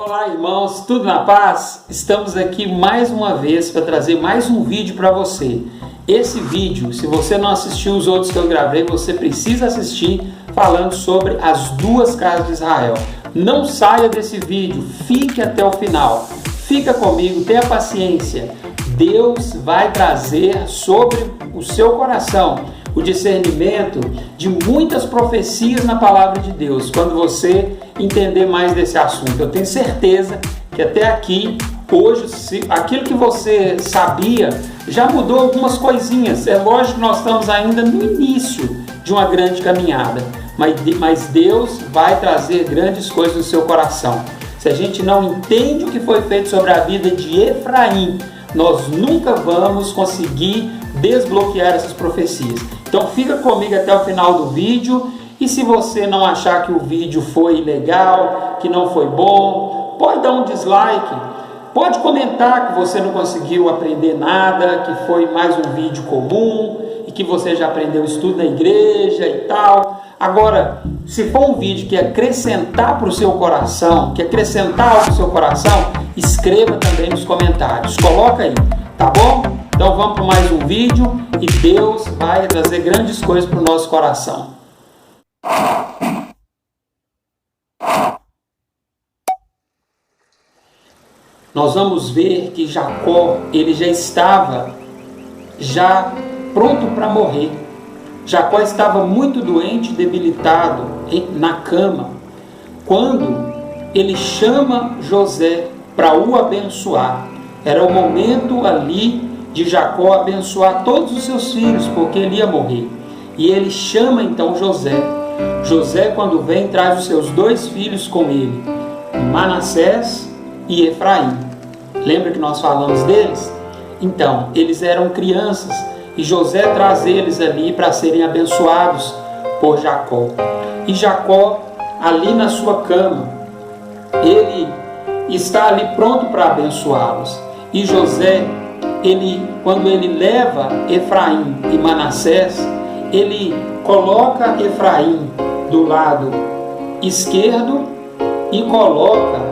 Olá, irmãos, tudo na paz? Estamos aqui mais uma vez para trazer mais um vídeo para você. Esse vídeo, se você não assistiu os outros que eu gravei, você precisa assistir, falando sobre as duas casas de Israel. Não saia desse vídeo, fique até o final. Fica comigo, tenha paciência. Deus vai trazer sobre o seu coração o discernimento de muitas profecias na palavra de Deus, quando você entender mais desse assunto. Eu tenho certeza que até aqui, hoje, aquilo que você sabia já mudou algumas coisinhas. É lógico que nós estamos ainda no início de uma grande caminhada, mas Deus vai trazer grandes coisas no seu coração. Se a gente não entende o que foi feito sobre a vida de Efraim, nós nunca vamos conseguir desbloquear essas profecias. Então fica comigo até o final do vídeo, e se você não achar que o vídeo foi legal, que não foi bom, pode dar um dislike, pode comentar que você não conseguiu aprender nada, que foi mais um vídeo comum e que você já aprendeu estudo na igreja e tal. Agora, se for um vídeo que acrescentar para o seu coração, que acrescentar algo para o seu coração, escreva também nos comentários, coloca aí, tá bom? Então vamos para mais um vídeo e Deus vai trazer grandes coisas para o nosso coração. Nós vamos ver que Jacó, ele já estava pronto para morrer. Jacó estava muito doente, debilitado na cama, quando ele chama José para o abençoar. Era o momento ali de Jacó abençoar todos os seus filhos, porque ele ia morrer. E ele chama então José. José, quando vem, traz os seus dois filhos com ele, Manassés e Efraim. Lembra que nós falamos deles? Então, eles eram crianças e José traz eles ali para serem abençoados por Jacó. E Jacó, ali na sua cama, ele está ali pronto para abençoá-los. E José, quando ele leva Efraim e Manassés, ele coloca Efraim do lado esquerdo e coloca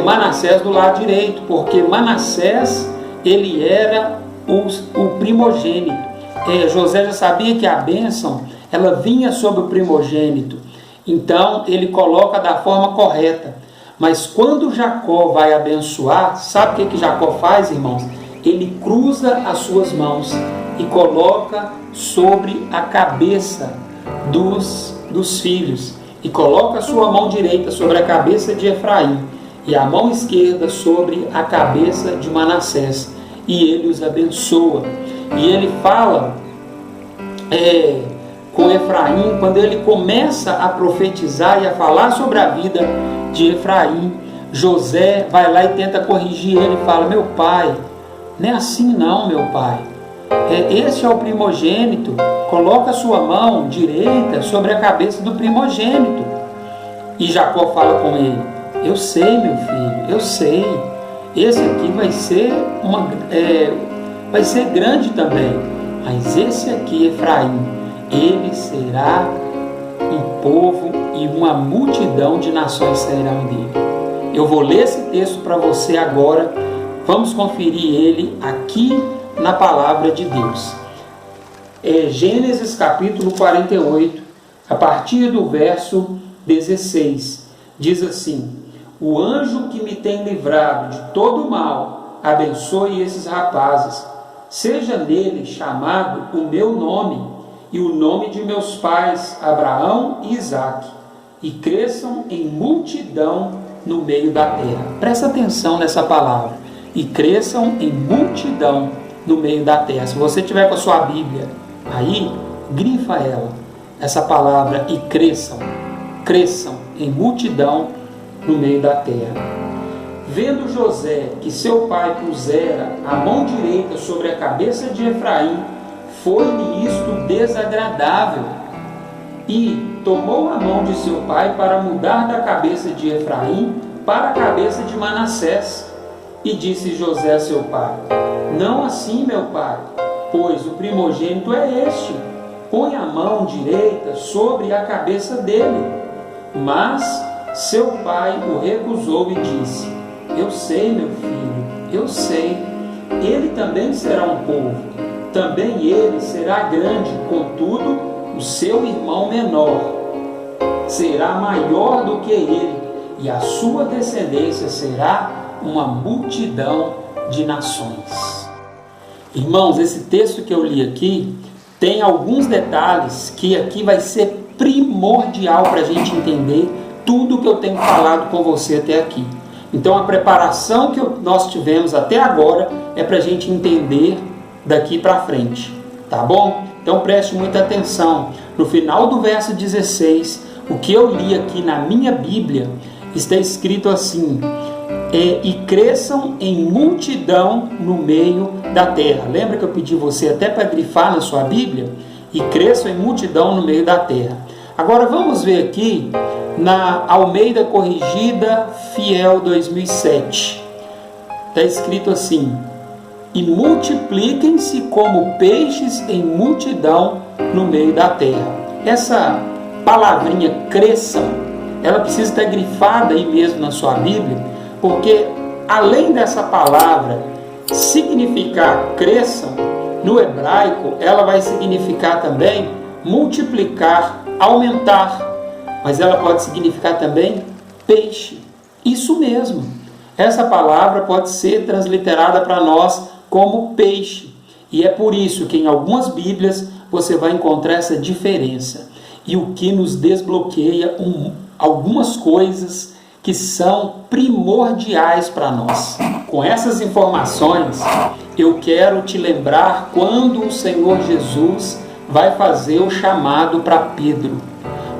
Manassés do lado direito, porque Manassés ele era o primogênito. José já sabia que a bênção ela vinha sobre o primogênito, então ele coloca da forma correta. Mas quando Jacó vai abençoar, sabe o que Jacó faz, irmãos? Ele cruza as suas mãos e coloca sobre a cabeça dos filhos, e coloca a sua mão direita sobre a cabeça de Efraim e a mão esquerda sobre a cabeça de Manassés, e ele os abençoa. E ele fala com Efraim, quando ele começa a profetizar e a falar sobre a vida de Efraim, José vai lá e tenta corrigir ele e fala: meu pai, não é assim não, meu pai. Este é o primogênito, coloca a sua mão direita sobre a cabeça do primogênito. E Jacó fala com ele: eu sei, meu filho, eu sei, esse aqui vai ser grande também, mas esse aqui, Efraim, ele será um povo e uma multidão de nações sairão dele. Eu vou ler esse texto para você agora, vamos conferir ele aqui na palavra de Deus. Gênesis capítulo 48, a partir do verso 16, diz assim: o anjo que me tem livrado de todo o mal, abençoe esses rapazes, seja nele chamado o meu nome e o nome de meus pais, Abraão e Isaque, e cresçam em multidão no meio da terra. Presta atenção nessa palavra: e cresçam em multidão no meio da terra. Se você tiver com a sua Bíblia aí, grifa ela, essa palavra, e cresçam em multidão no meio da terra. Vendo José que seu pai pusera a mão direita sobre a cabeça de Efraim, foi-lhe isto desagradável, e tomou a mão de seu pai para mudar da cabeça de Efraim para a cabeça de Manassés. E disse José a seu pai: não assim, meu pai, pois o primogênito é este, põe a mão direita sobre a cabeça dele. Mas Seu pai o recusou e disse: Eu sei, meu filho, eu sei. Ele também será um povo, também ele será grande, contudo, o seu irmão menor será maior do que ele, e a sua descendência será uma multidão de nações. Irmãos, esse texto que eu li aqui tem alguns detalhes que aqui vai ser primordial para a gente entender tudo que eu tenho falado com você até aqui. Então a preparação que nós tivemos até agora é para a gente entender daqui para frente, tá bom? Então preste muita atenção. No final do verso 16, o que eu li aqui na minha Bíblia, está escrito assim: e cresçam em multidão no meio da terra. Lembra que eu pedi você até para grifar na sua Bíblia? E cresçam em multidão no meio da terra. Agora vamos ver aqui na Almeida Corrigida Fiel 2007. Está escrito assim: e multipliquem-se como peixes em multidão no meio da terra. Essa palavrinha cresçam, ela precisa estar grifada aí mesmo na sua Bíblia, porque além dessa palavra significar cresçam, no hebraico ela vai significar também multiplicar, aumentar, mas ela pode significar também peixe. Isso mesmo, essa palavra pode ser transliterada para nós como peixe, e é por isso que em algumas Bíblias você vai encontrar essa diferença, e o que nos desbloqueia algumas coisas que são primordiais para nós. Com essas informações, eu quero te lembrar quando o Senhor Jesus vai fazer o chamado para Pedro.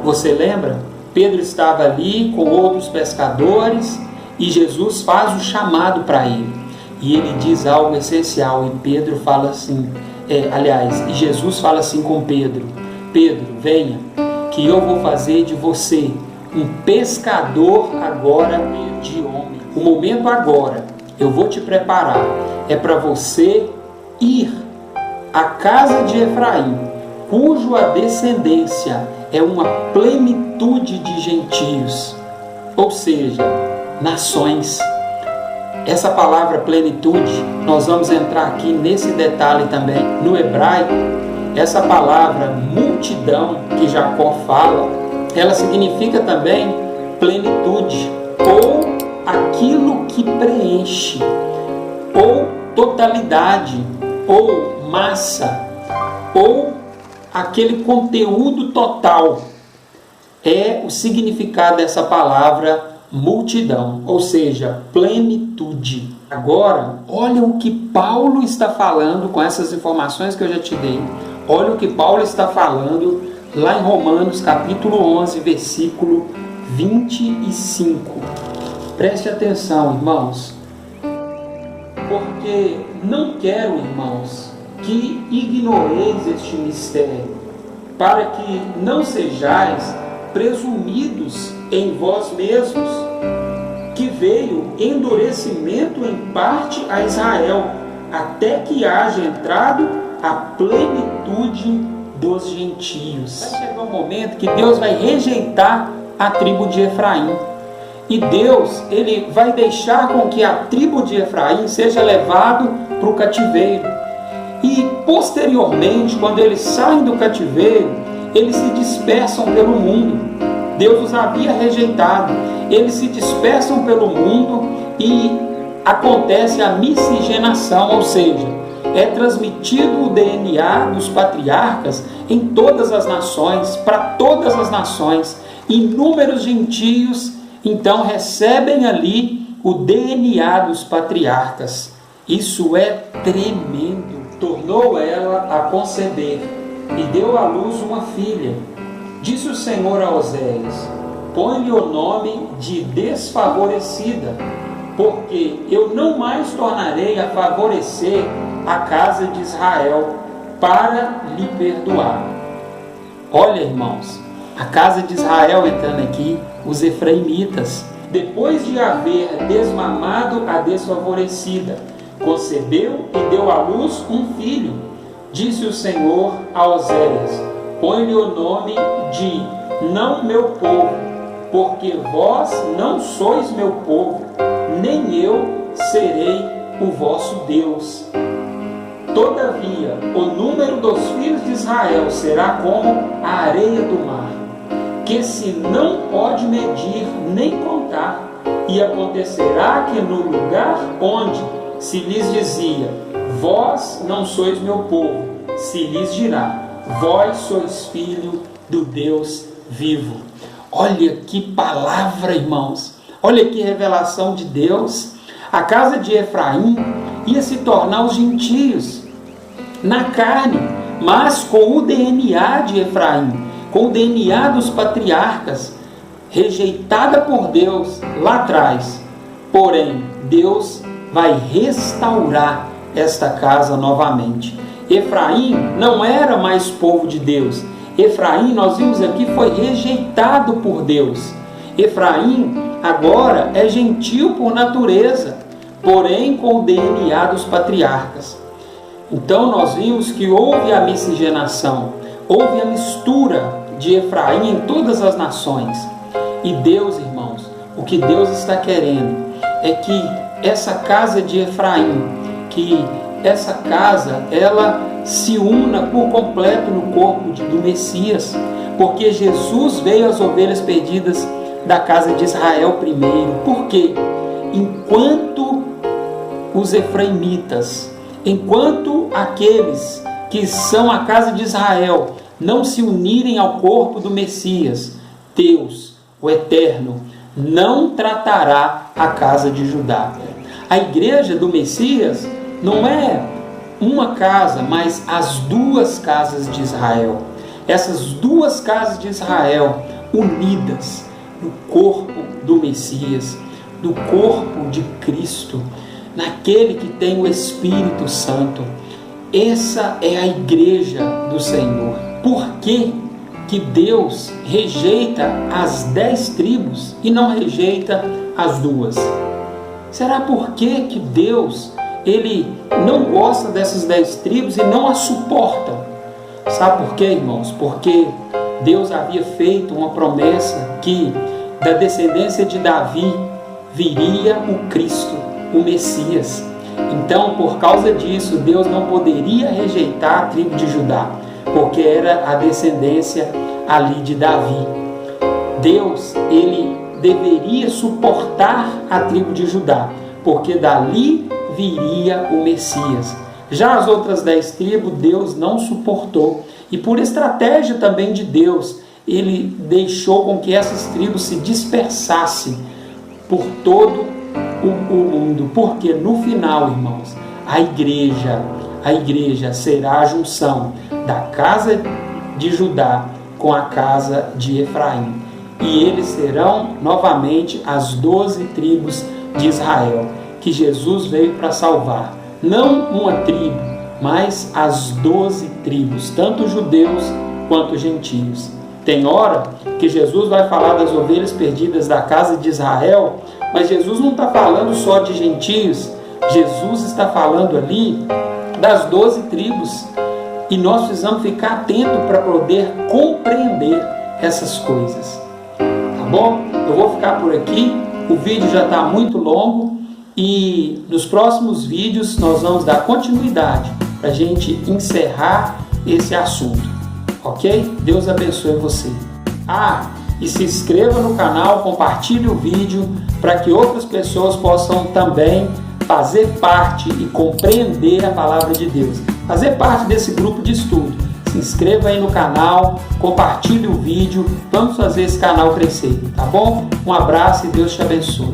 Você lembra? Pedro estava ali com outros pescadores e Jesus faz o chamado para ele. E ele diz algo essencial e Pedro fala assim, e Jesus fala assim com Pedro: Pedro, venha, que eu vou fazer de você um pescador agora de homem. O momento agora, eu vou te preparar, é para você ir à casa de Efraim, cuja descendência é uma plenitude de gentios, ou seja, nações. Essa palavra plenitude, nós vamos entrar aqui nesse detalhe também. No hebraico, essa palavra multidão que Jacó fala, ela significa também plenitude, ou aquilo que preenche, ou totalidade, ou massa, ou aquele conteúdo total. É o significado dessa palavra multidão, ou seja, plenitude. Agora, olha o que Paulo está falando com essas informações que eu já te dei. Olha o que Paulo está falando lá em Romanos capítulo 11, versículo 25. Preste atenção, irmãos. Porque não quero, irmãos, que ignoreis este mistério, para que não sejais presumidos em vós mesmos, que veio endurecimento em parte a Israel, até que haja entrado a plenitude dos gentios. Vai chegar um momento que Deus vai rejeitar a tribo de Efraim. E Deus, ele vai deixar com que a tribo de Efraim seja levado para o cativeiro. E posteriormente, quando eles saem do cativeiro, eles se dispersam pelo mundo. Deus os havia rejeitado. Eles se dispersam pelo mundo e acontece a miscigenação, ou seja, é transmitido o DNA dos patriarcas em todas as nações, para todas as nações. Inúmeros gentios, então, recebem ali o DNA dos patriarcas. Isso é tremendo. Tornou ela a conceber e deu à luz uma filha. Disse o Senhor a Oséias: põe-lhe o nome de desfavorecida, porque eu não mais tornarei a favorecer a casa de Israel para lhe perdoar. Olha, irmãos, a casa de Israel entrando aqui, os efraimitas, depois de haver desmamado a desfavorecida, concebeu e deu à luz um filho. Disse o Senhor a Oséias: põe-lhe o nome de não meu povo, porque vós não sois meu povo, nem eu serei o vosso Deus. Todavia, o número dos filhos de Israel será como a areia do mar, que se não pode medir nem contar. E acontecerá que no lugar onde se lhes dizia, vós não sois meu povo, se lhes dirá, vós sois filho do Deus vivo. Olha que palavra, irmãos. Olha que revelação de Deus. A casa de Efraim ia se tornar os gentios na carne, mas com o DNA de Efraim, com o DNA dos patriarcas, rejeitada por Deus lá atrás. Porém, Deus vai restaurar esta casa novamente. Efraim não era mais povo de Deus. Efraim, nós vimos aqui, foi rejeitado por Deus. Efraim agora é gentio por natureza, porém com o DNA dos patriarcas. Então nós vimos que houve a miscigenação, houve a mistura de Efraim em todas as nações. E Deus, irmãos, o que Deus está querendo é que essa casa de Efraim, que essa casa, ela se una por completo no corpo do Messias, porque Jesus veio às ovelhas perdidas da casa de Israel primeiro. Por quê? Enquanto os efraimitas, enquanto aqueles que são a casa de Israel não se unirem ao corpo do Messias, Deus, o Eterno, não tratará a casa de Judá. A igreja do Messias não é uma casa, mas as duas casas de Israel. Essas duas casas de Israel unidas no corpo do Messias, do corpo de Cristo, naquele que tem o Espírito Santo. Essa é a igreja do Senhor. Por que Deus rejeita as 10 tribos e não rejeita as 2? Será por que Deus ele não gosta dessas 10 tribos e não as suporta? Sabe por quê, irmãos? Porque Deus havia feito uma promessa que da descendência de Davi viria o Cristo, o Messias. Então, por causa disso, Deus não poderia rejeitar a tribo de Judá, porque era a descendência ali de Davi. Deus, ele deveria suportar a tribo de Judá, porque dali viria o Messias. Já as outras 10 tribos, Deus não suportou. E por estratégia também de Deus, ele deixou com que essas tribos se dispersassem por todo o mundo. Porque no final, irmãos, a igreja será a junção da casa de Judá com a casa de Efraim. E eles serão novamente as 12 tribos de Israel, que Jesus veio para salvar. Não uma tribo, mas as 12 tribos, tanto judeus quanto gentios. Tem hora que Jesus vai falar das ovelhas perdidas da casa de Israel, mas Jesus não está falando só de gentios, Jesus está falando ali das 12 tribos. E nós precisamos ficar atentos para poder compreender essas coisas. Tá bom? Eu vou ficar por aqui, o vídeo já está muito longo e nos próximos vídeos nós vamos dar continuidade para a gente encerrar esse assunto. Ok? Deus abençoe você. E se inscreva no canal, compartilhe o vídeo para que outras pessoas possam também fazer parte e compreender a palavra de Deus. Fazer parte desse grupo de estudo. Se inscreva aí no canal, compartilhe o vídeo, vamos fazer esse canal crescer, tá bom? Um abraço e Deus te abençoe.